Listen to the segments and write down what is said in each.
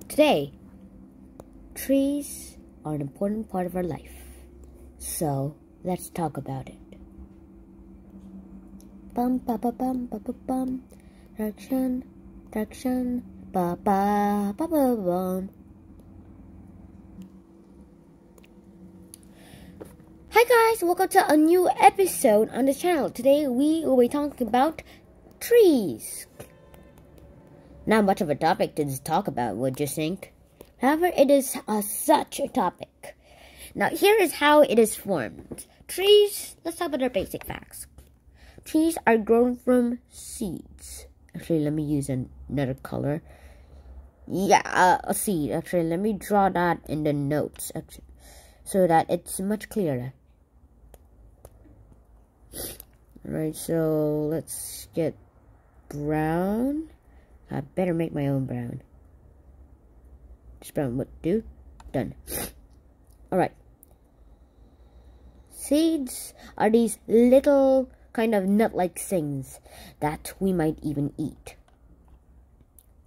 Today, trees are an important part of our life. So, let's talk about it. Bum ba ba bum ba ba bum. Direction, direction, ba ba ba ba bum. Hi guys, welcome to a new episode on the channel. Today we will be talking about trees. Not much of a topic to talk about, would you think? However, it is such a topic. Now, here is how it is formed. Trees, let's talk about their basic facts. Trees are grown from seeds. Actually, let me use another color. Yeah, a seed. Actually, let me draw that in the notes, actually, so that it's much clearer. Alright, so let's get brown. I better make my own brown. This brown would do. Done. Alright. Seeds are these little kind of nut-like things that we might even eat.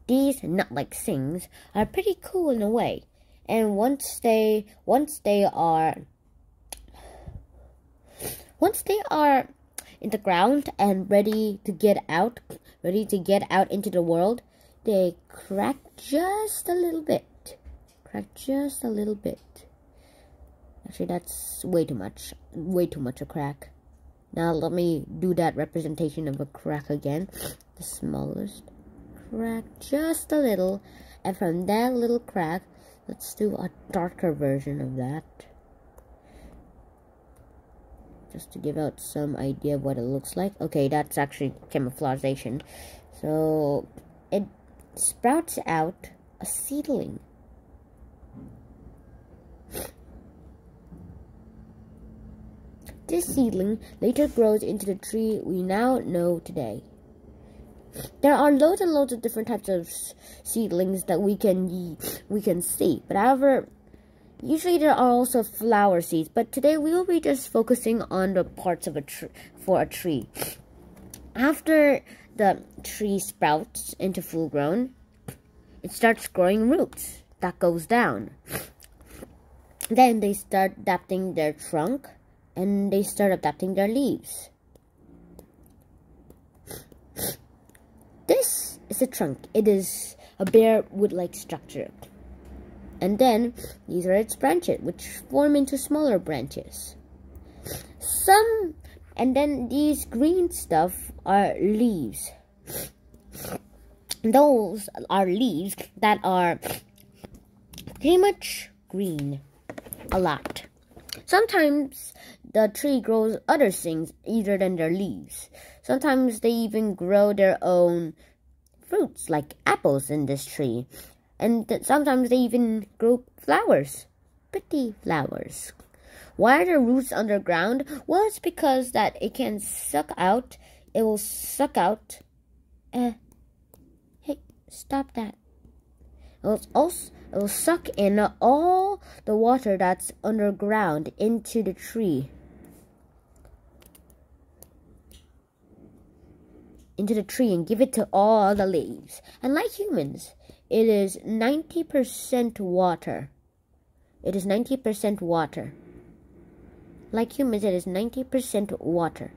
These nut-like things are pretty cool in a way. And once they are in the ground and ready to get out into the world, they crack just a little bit. Actually, that's way too much a crack. Now let me do that representation of a crack again. The smallest crack, just a little, and from that little crack, let's do a darker version of that, just to give out some idea of what it looks like. Okay, that's actually camouflagation. So it sprouts out a seedling. This seedling later grows into the tree we now know today. There are loads and loads of different types of seedlings that we can see, but however, usually there are also flower seeds, but today we will be just focusing on the parts of a tree. After the tree sprouts into full grown, it starts growing roots that goes down. Then they start adapting their trunk and they start adapting their leaves. This is the trunk. It is a bare wood-like structure. And then, these are its branches, which form into smaller branches. And then these green stuff are leaves. Those are leaves that are pretty much green a lot. Sometimes the tree grows other things other than their leaves. Sometimes they even grow their own fruits, like apples in this tree. And sometimes they even grow flowers, pretty flowers. Why are the roots underground? Well, it's because that it can suck out. It will suck out. Hey, stop that. It will suck in all the water that's underground into the tree. And give it to all the leaves. And like humans, it is 90% water. It is 90% water. Like humans, it is 90% water.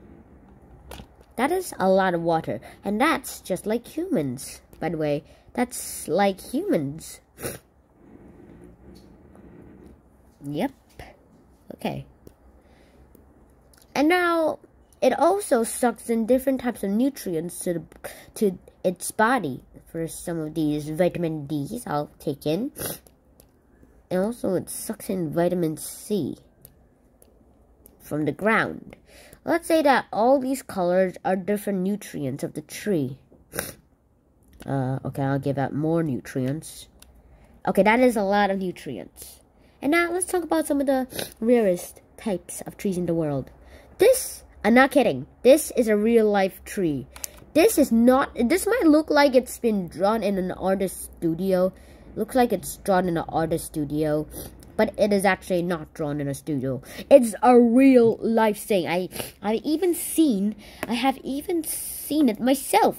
That is a lot of water. And that's just like humans, by the way. That's like humans. Yep. Okay. And now, it also sucks in different types of nutrients to its body. For some of these, vitamin D's I'll take in. And also it sucks in vitamin C from the ground. Let's say that all these colors are different nutrients of the tree. Okay, I'll give out more nutrients. Okay, that is a lot of nutrients. And now let's talk about some of the rarest types of trees in the world. I'm not kidding. This is a real life tree. This might look like it's been drawn in an artist studio. Looks like it's drawn in an artist studio. But it is actually not drawn in a studio. It's a real life thing. I have even seen it myself.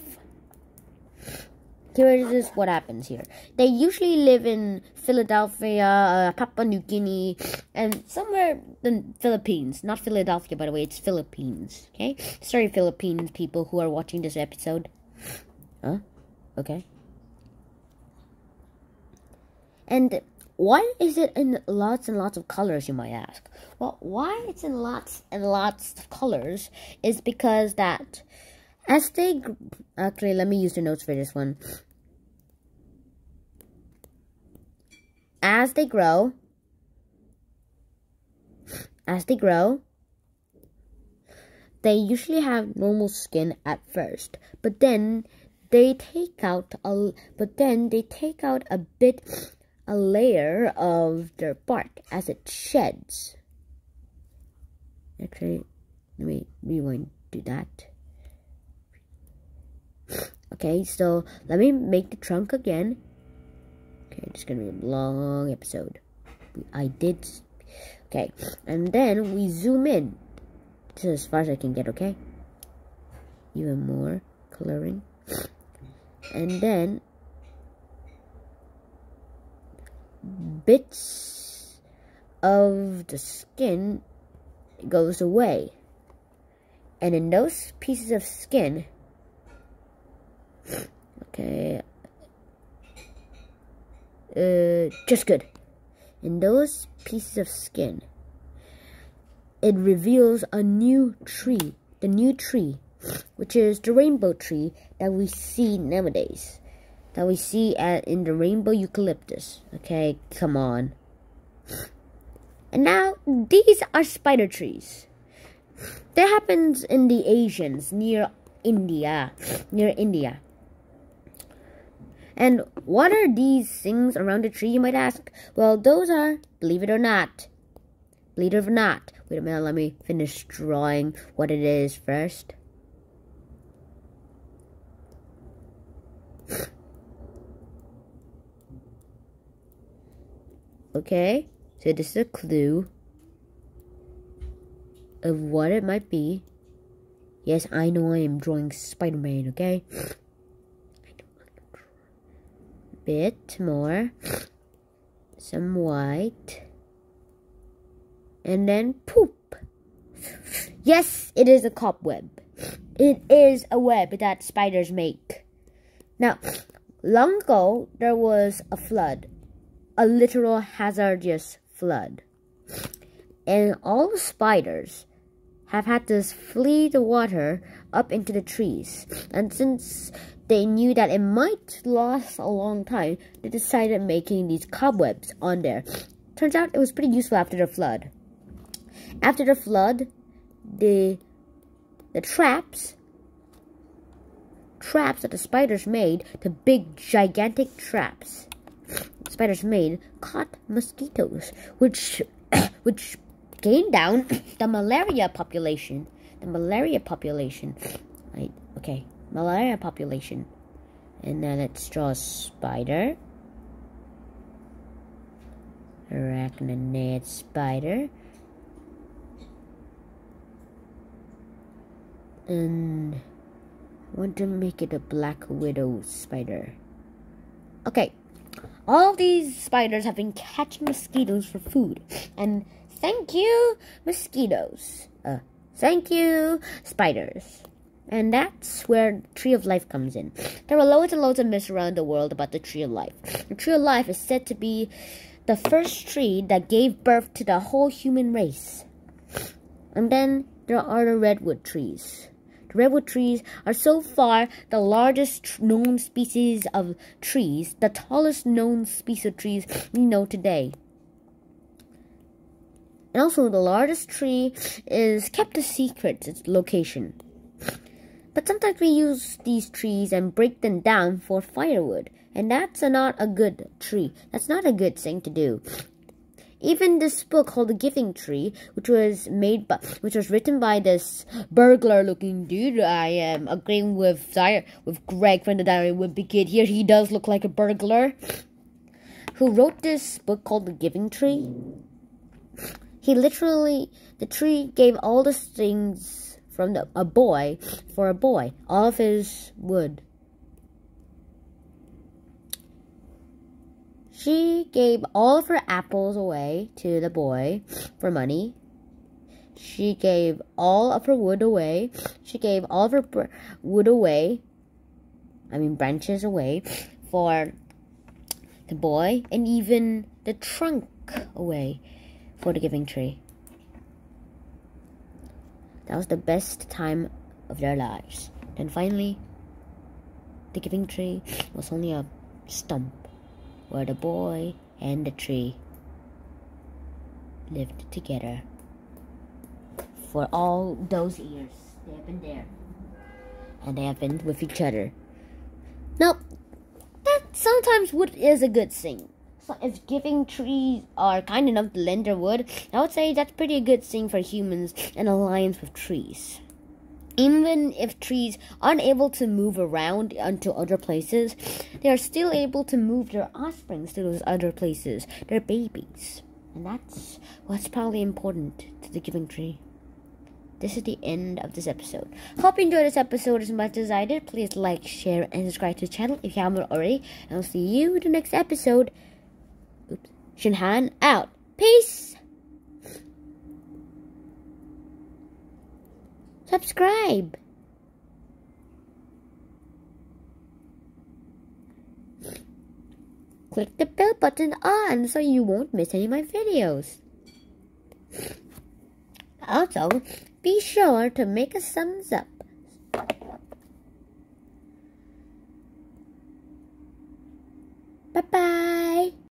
here is what happens here. They usually live in Philadelphia, Papua New Guinea, and somewhere in Philippines. Not Philadelphia, by the way, it's Philippines. Okay? Sorry, Philippines people who are watching this episode. Huh? Okay. And why is it in lots and lots of colors, you might ask? Well, why it's in lots and lots of colors is because that as they... Actually, let me use the notes for this one. As they grow, they usually have normal skin at first, but then they take out a layer of their bark as it sheds. Actually, let me rewind to that. Okay, so let me make the trunk again. Okay, it's gonna be a long episode. Okay, and then we zoom in. This is as far as I can get, okay? Even more coloring. And then bits of the skin goes away. And in those pieces of skin, okay, just good. In those pieces of skin, it reveals a new tree. The new tree, which is the rainbow tree that we see nowadays. That we see in the rainbow eucalyptus. Okay, come on. And now, these are spider trees. That happens in the Asians near India. And what are these things around the tree, you might ask? Well, those are, believe it or not. Wait a minute, let me finish drawing what it is first. Okay, so this is a clue of what it might be. Yes, I know I am drawing Spider-Man, okay? Bit more, some white, and then poop. Yes, it is a cobweb. It is a web that spiders make. Now, long ago, there was a flood, a literal hazardous flood, and all the spiders have had to flee the water up into the trees, and since they knew that it might last a long time, they decided making these cobwebs on there. Turns out it was pretty useful after the flood. After the flood, the traps that the spiders made, the big gigantic traps the spiders made, caught mosquitoes, which gained down the malaria population. Malaria population. And then let's draw a spider. Arachnid spider. And I want to make it a black widow spider. Okay. All these spiders have been catching mosquitoes for food. And thank you, mosquitoes. Thank you, spiders. And that's where the Tree of Life comes in. There are loads and loads of myths around the world about the Tree of Life. The Tree of Life is said to be the first tree that gave birth to the whole human race. And then there are the redwood trees. The redwood trees are so far the largest known species of trees, the tallest known species of trees we know today. And also the largest tree is kept a secret, its location. But sometimes we use these trees and break them down for firewood. And that's not a good tree. That's not a good thing to do. Even this book called The Giving Tree, which was written by this burglar-looking dude. I am agreeing with Greg from the Diary of a Wimpy Kid here. He does look like a burglar. Who wrote this book called The Giving Tree? The tree gave all the things from a boy, all of his wood. She gave all of her apples away to the boy for money. She gave all of her wood away. She gave all of her branches away for the boy, and even the trunk away for the giving tree. That was the best time of their lives. And finally, the giving tree was only a stump where the boy and the tree lived together for all those years. They have been there, and they have been with each other. Now, that sometimes wood is a good thing. So if giving trees are kind enough to lend their wood, I would say that's pretty good thing for humans, an alliance with trees. Even if trees aren't able to move around onto other places, they are still able to move their offsprings to those other places, their babies. And that's what's probably important to the giving tree. This is the end of this episode. Hope you enjoyed this episode as much as I did. Please like, share, and subscribe to the channel if you haven't already. And I'll see you in the next episode. Oops. Shinhan out. Peace! Subscribe! Click the bell button on so you won't miss any of my videos. Also, be sure to make a thumbs up. Bye-bye.